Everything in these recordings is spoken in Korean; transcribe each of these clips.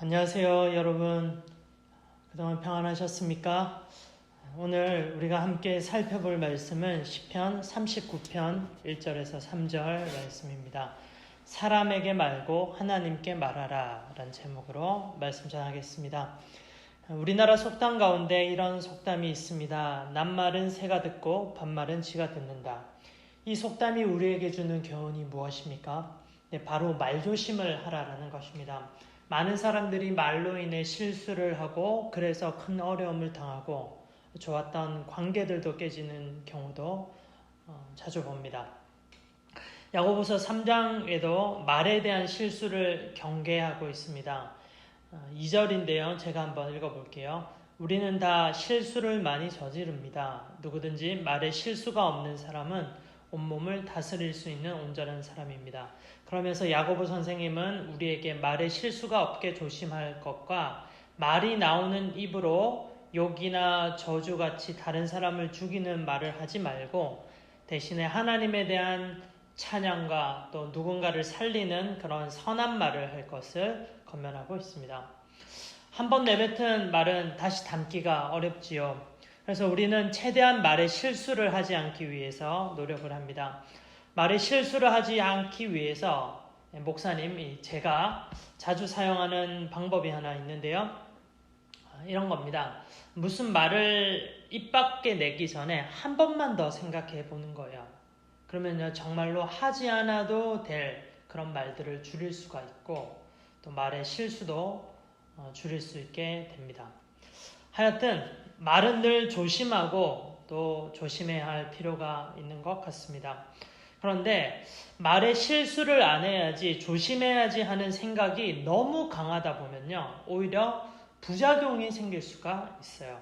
안녕하세요, 여러분. 그동안 평안하셨습니까? 오늘 우리가 함께 살펴볼 말씀은 시편 39편 1절에서 3절 말씀입니다. 사람에게 말고 하나님께 말하라 라는 제목으로 말씀 전하겠습니다. 우리나라 속담 가운데 이런 속담이 있습니다. 낱말은 새가 듣고 반말은 쥐가 듣는다. 이 속담이 우리에게 주는 교훈이 무엇입니까? 바로 말조심을 하라라는 것입니다. 많은 사람들이 말로 인해 실수를 하고 그래서 큰 어려움을 당하고 좋았던 관계들도 깨지는 경우도 자주 봅니다. 야고보서 3장에도 말에 대한 실수를 경계하고 있습니다. 2절인데요. 제가 한번 읽어볼게요. 우리는 다 실수를 많이 저지릅니다. 누구든지 말에 실수가 없는 사람은 온몸을 다스릴 수 있는 온전한 사람입니다. 그러면서 야고보 선생님은 우리에게 말에 실수가 없게 조심할 것과 말이 나오는 입으로 욕이나 저주같이 다른 사람을 죽이는 말을 하지 말고 대신에 하나님에 대한 찬양과 또 누군가를 살리는 그런 선한 말을 할 것을 권면하고 있습니다. 한번 내뱉은 말은 다시 담기가 어렵지요. 그래서 우리는 최대한 말에 실수를 하지 않기 위해서 노력을 합니다. 말에 실수를 하지 않기 위해서 목사님, 제가 자주 사용하는 방법이 하나 있는데요. 이런 겁니다. 무슨 말을 입 밖에 내기 전에 한 번만 더 생각해 보는 거예요. 그러면요, 정말로 하지 않아도 될 그런 말들을 줄일 수가 있고 또 말의 실수도 줄일 수 있게 됩니다. 하여튼 말은 늘 조심하고 또 조심해야 할 필요가 있는 것 같습니다. 그런데 말에 실수를 안 해야지 조심해야지 하는 생각이 너무 강하다 보면요, 오히려 부작용이 생길 수가 있어요.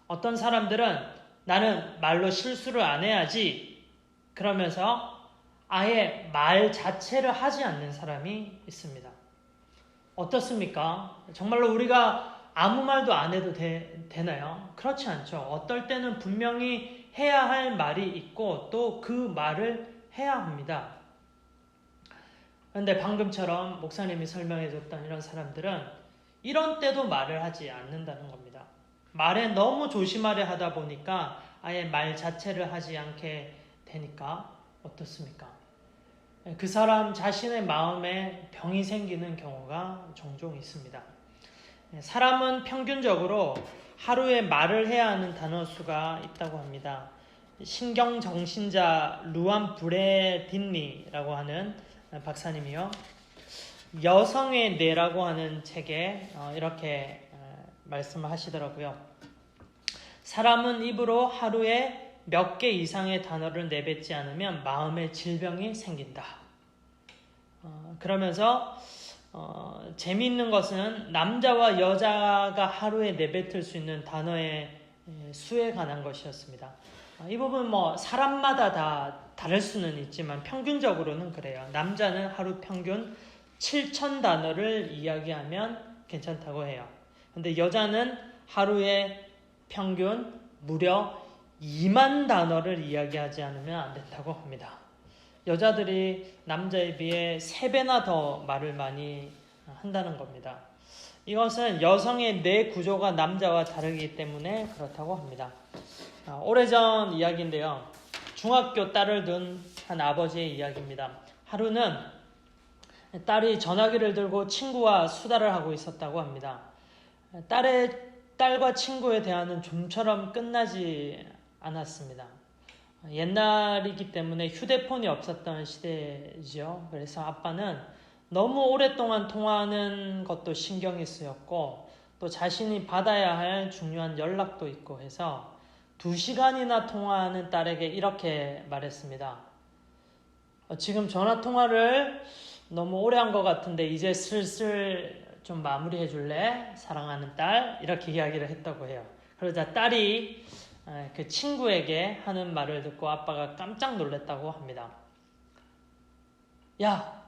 어떤 사람들은 나는 말로 실수를 안 해야지 그러면서 아예 말 자체를 하지 않는 사람이 있습니다. 어떻습니까? 정말로 우리가 아무 말도 안 해도 되나요? 그렇지 않죠. 어떨 때는 분명히 해야 할 말이 있고 또 그 말을 해야 합니다. 그런데 방금처럼 목사님이 설명해 줬던 이런 사람들은 이런 때도 말을 하지 않는다는 겁니다. 말에 너무 조심하려 하다 보니까 아예 말 자체를 하지 않게 되니까 어떻습니까? 그 사람 자신의 마음에 병이 생기는 경우가 종종 있습니다. 사람은 평균적으로 하루에 말을 해야 하는 단어 수가 있다고 합니다. 신경정신자 루안 브레딘리라고 하는 박사님이요. 여성의 뇌라고 하는 책에 이렇게 말씀을 하시더라고요. 사람은 입으로 하루에 몇 개 이상의 단어를 내뱉지 않으면 마음의 질병이 생긴다. 그러면서 재미있는 것은 남자와 여자가 하루에 내뱉을 수 있는 단어의 수에 관한 것이었습니다. 이 부분 사람마다 다 다를 수는 있지만 평균적으로는 그래요. 남자는 하루 평균 7,000단어를 이야기하면 괜찮다고 해요. 근데 여자는 하루에 평균 무려 2만 단어를 이야기하지 않으면 안 된다고 합니다. 여자들이 남자에 비해 3배나 더 말을 많이 한다는 겁니다. 이것은 여성의 뇌 구조가 남자와 다르기 때문에 그렇다고 합니다. 오래전 이야기인데요. 중학교 딸을 둔 한 아버지의 이야기입니다. 하루는 딸이 전화기를 들고 친구와 수다를 하고 있었다고 합니다. 딸과 친구의 대화는 좀처럼 끝나지 않았습니다. 옛날이기 때문에 휴대폰이 없었던 시대죠. 그래서 아빠는 너무 오랫동안 통화하는 것도 신경이 쓰였고 또 자신이 받아야 할 중요한 연락도 있고 해서 2시간이나 통화하는 딸에게 이렇게 말했습니다. 지금 전화통화를 너무 오래 한 것 같은데 이제 슬슬 좀 마무리해 줄래? 사랑하는 딸, 이렇게 이야기를 했다고 해요. 그러자 딸이 그 친구에게 하는 말을 듣고 아빠가 깜짝 놀랐다고 합니다. 야,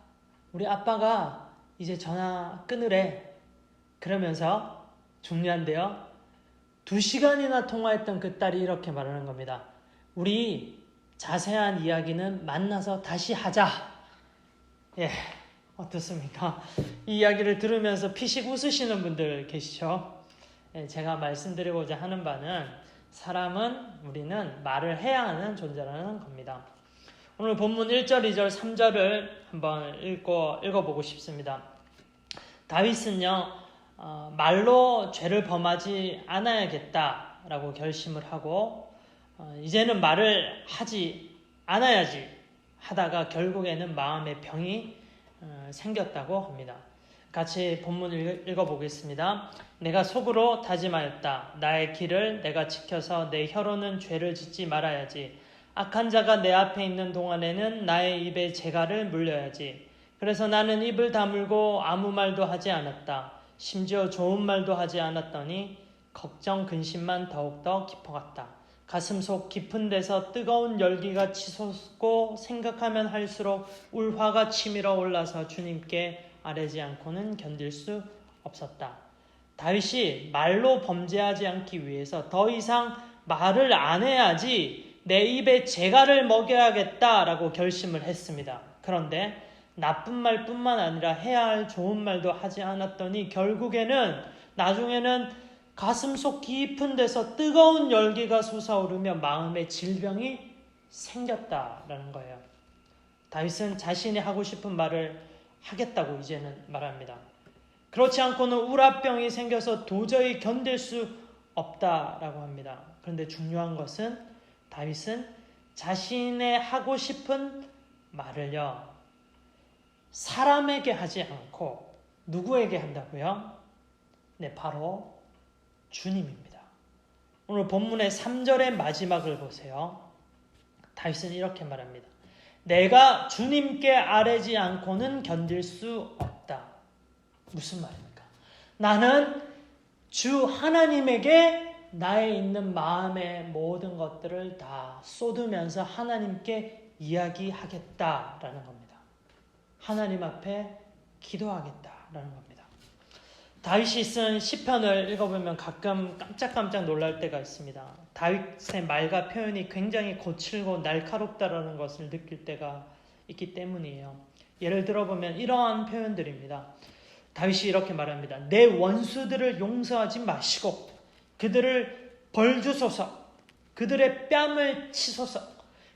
우리 아빠가 이제 전화 끊으래. 그러면서 중요한데요. 2시간이나 통화했던 그 딸이 이렇게 말하는 겁니다. 우리 자세한 이야기는 만나서 다시 하자. 예, 어떻습니까? 이 이야기를 들으면서 피식 웃으시는 분들 계시죠? 제가 말씀드리고자 하는 바는 우리는 말을 해야 하는 존재라는 겁니다. 오늘 본문 1절, 2절, 3절을 한번 읽어보고 싶습니다. 다윗은요, 말로 죄를 범하지 않아야겠다라고 결심을 하고 이제는 말을 하지 않아야지 하다가 결국에는 마음의 병이 생겼다고 합니다. 같이 본문을 읽어보겠습니다. 내가 속으로 다짐하였다. 나의 길을 내가 지켜서 내 혀로는 죄를 짓지 말아야지. 악한 자가 내 앞에 있는 동안에는 나의 입에 재갈을 물려야지. 그래서 나는 입을 다물고 아무 말도 하지 않았다. 심지어 좋은 말도 하지 않았더니 걱정 근심만 더욱더 깊어갔다. 가슴속 깊은 데서 뜨거운 열기가 치솟고 생각하면 할수록 울화가 치밀어 올라서 주님께 아뢰지 않고는 견딜 수 없었다. 다윗이 말로 범죄하지 않기 위해서 더 이상 말을 안 해야지 내 입에 재갈을 먹여야겠다라고 결심을 했습니다. 그런데 나쁜 말뿐만 아니라 해야 할 좋은 말도 하지 않았더니 결국에는 나중에는 가슴속 깊은 데서 뜨거운 열기가 솟아오르며 마음의 질병이 생겼다라는 거예요. 다윗은 자신이 하고 싶은 말을 하겠다고 이제는 말합니다. 그렇지 않고는 우라병이 생겨서 도저히 견딜 수 없다라고 합니다. 그런데 중요한 것은 다윗은 자신의 하고 싶은 말을요, 사람에게 하지 않고 누구에게 한다고요? 네, 바로 주님입니다. 오늘 본문의 3절의 마지막을 보세요. 다윗은 이렇게 말합니다. 내가 주님께 아뢰지 않고는 견딜 수 없다. 무슨 말입니까? 나는 주 하나님에게 나의 있는 마음의 모든 것들을 다 쏟으면서 하나님께 이야기하겠다라는 겁니다. 하나님 앞에 기도하겠다라는 겁니다. 다윗이 쓴 시편을 읽어보면 가끔 깜짝깜짝 놀랄 때가 있습니다. 다윗의 말과 표현이 굉장히 거칠고 날카롭다라는 것을 느낄 때가 있기 때문이에요. 예를 들어보면 이러한 표현들입니다. 다윗이 이렇게 말합니다. 내 원수들을 용서하지 마시고 그들을 벌주소서, 그들의 뺨을 치소서,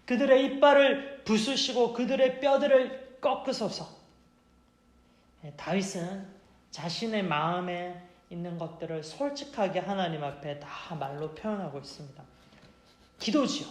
그들의 이빨을 부수시고 그들의 뼈들을 꺾으소서. 다윗은 자신의 마음에 있는 것들을 솔직하게 하나님 앞에 다 말로 표현하고 있습니다. 기도지요.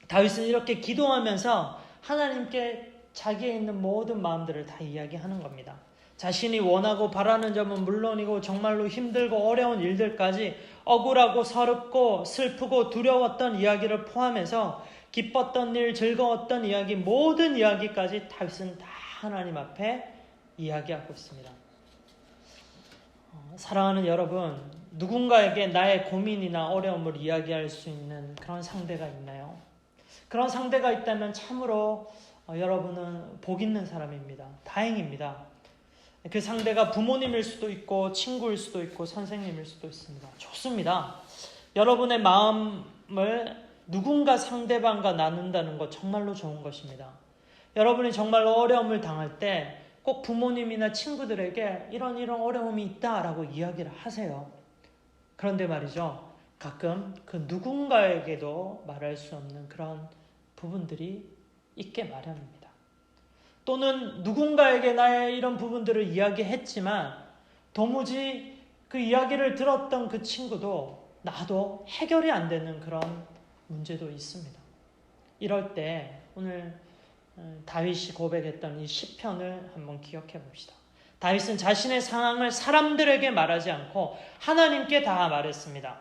다윗은 이렇게 기도하면서 하나님께 자기의 있는 모든 마음들을 다 이야기하는 겁니다. 자신이 원하고 바라는 점은 물론이고 정말로 힘들고 어려운 일들까지 억울하고 서럽고 슬프고 두려웠던 이야기를 포함해서 기뻤던 일, 즐거웠던 이야기, 모든 이야기까지 다윗은 다 하나님 앞에 이야기하고 있습니다. 사랑하는 여러분, 누군가에게 나의 고민이나 어려움을 이야기할 수 있는 그런 상대가 있나요? 그런 상대가 있다면 참으로 여러분은 복 있는 사람입니다. 다행입니다. 그 상대가 부모님일 수도 있고 친구일 수도 있고 선생님일 수도 있습니다. 좋습니다. 여러분의 마음을 누군가 상대방과 나눈다는 것 정말로 좋은 것입니다. 여러분이 정말로 어려움을 당할 때 꼭 부모님이나 친구들에게 이런 어려움이 있다라고 이야기를 하세요. 그런데 말이죠. 가끔 그 누군가에게도 말할 수 없는 그런 부분들이 있게 마련입니다. 또는 누군가에게 나의 이런 부분들을 이야기했지만 도무지 그 이야기를 들었던 그 친구도 나도 해결이 안 되는 그런 문제도 있습니다. 이럴 때 오늘 다윗이 고백했던 이 시편을 한번 기억해 봅시다. 다윗은 자신의 상황을 사람들에게 말하지 않고 하나님께 다 말했습니다.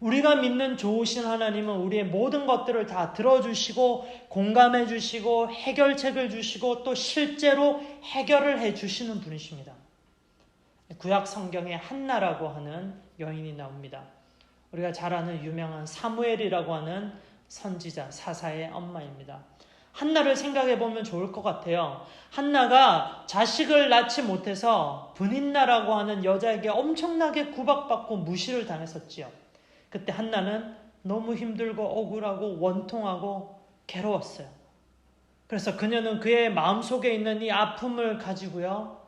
우리가 믿는 좋으신 하나님은 우리의 모든 것들을 다 들어주시고 공감해 주시고 해결책을 주시고 또 실제로 해결을 해 주시는 분이십니다. 구약 성경에 한나라고 하는 여인이 나옵니다. 우리가 잘 아는 유명한 사무엘이라고 하는 선지자 사사의 엄마입니다. 한나를 생각해 보면 좋을 것 같아요. 한나가 자식을 낳지 못해서 브닌나라고 하는 여자에게 엄청나게 구박받고 무시를 당했었지요. 그때 한나는 너무 힘들고 억울하고 원통하고 괴로웠어요. 그래서 그녀는 그의 마음속에 있는 이 아픔을 가지고요,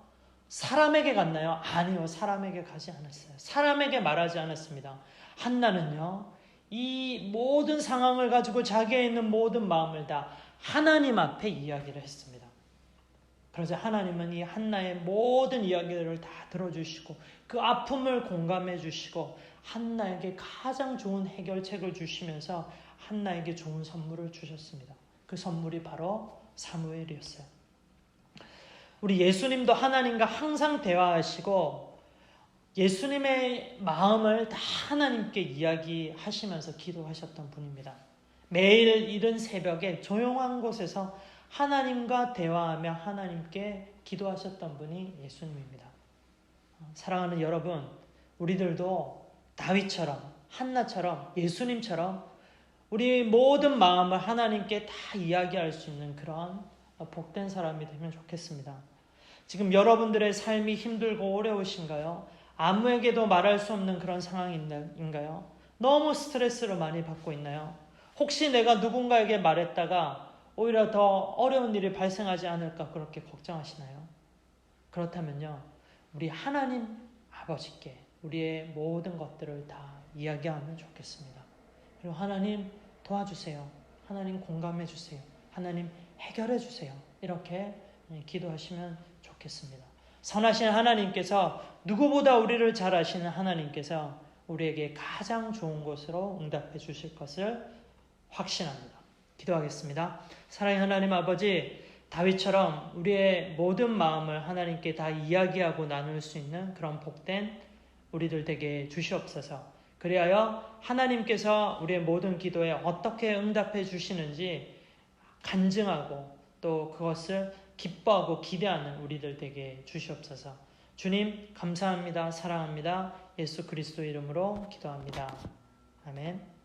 사람에게 갔나요? 아니요, 사람에게 가지 않았어요. 사람에게 말하지 않았습니다. 한나는요, 이 모든 상황을 가지고 자기에 있는 모든 마음을 다 하나님 앞에 이야기를 했습니다. 그러자 하나님은 이 한나의 모든 이야기들을 다 들어주시고 그 아픔을 공감해 주시고 한나에게 가장 좋은 해결책을 주시면서 한나에게 좋은 선물을 주셨습니다. 그 선물이 바로 사무엘이었어요. 우리 예수님도 하나님과 항상 대화하시고 예수님의 마음을 다 하나님께 이야기하시면서 기도하셨던 분입니다. 매일 이른 새벽에 조용한 곳에서 하나님과 대화하며 하나님께 기도하셨던 분이 예수님입니다. 사랑하는 여러분, 우리들도 다윗처럼, 한나처럼, 예수님처럼 우리 모든 마음을 하나님께 다 이야기할 수 있는 그런 복된 사람이 되면 좋겠습니다. 지금 여러분들의 삶이 힘들고 어려우신가요? 아무에게도 말할 수 없는 그런 상황인가요? 너무 스트레스를 많이 받고 있나요? 혹시 내가 누군가에게 말했다가 오히려 더 어려운 일이 발생하지 않을까 그렇게 걱정하시나요? 그렇다면요, 우리 하나님 아버지께 우리의 모든 것들을 다 이야기하면 좋겠습니다. 그리고 하나님 도와주세요. 하나님 공감해 주세요. 하나님 해결해 주세요. 이렇게 기도하시면 좋겠습니다. 선하신 하나님께서, 누구보다 우리를 잘 아시는 하나님께서 우리에게 가장 좋은 것으로 응답해 주실 것을 확신합니다. 기도하겠습니다. 사랑의 하나님 아버지, 다윗처럼 우리의 모든 마음을 하나님께 다 이야기하고 나눌 수 있는 그런 복된 우리들 되게 주시옵소서. 그리하여 하나님께서 우리의 모든 기도에 어떻게 응답해 주시는지 간증하고 또 그것을 기뻐하고 기대하는 우리들 되게 주시옵소서. 주님 감사합니다. 사랑합니다. 예수 그리스도 이름으로 기도합니다. 아멘.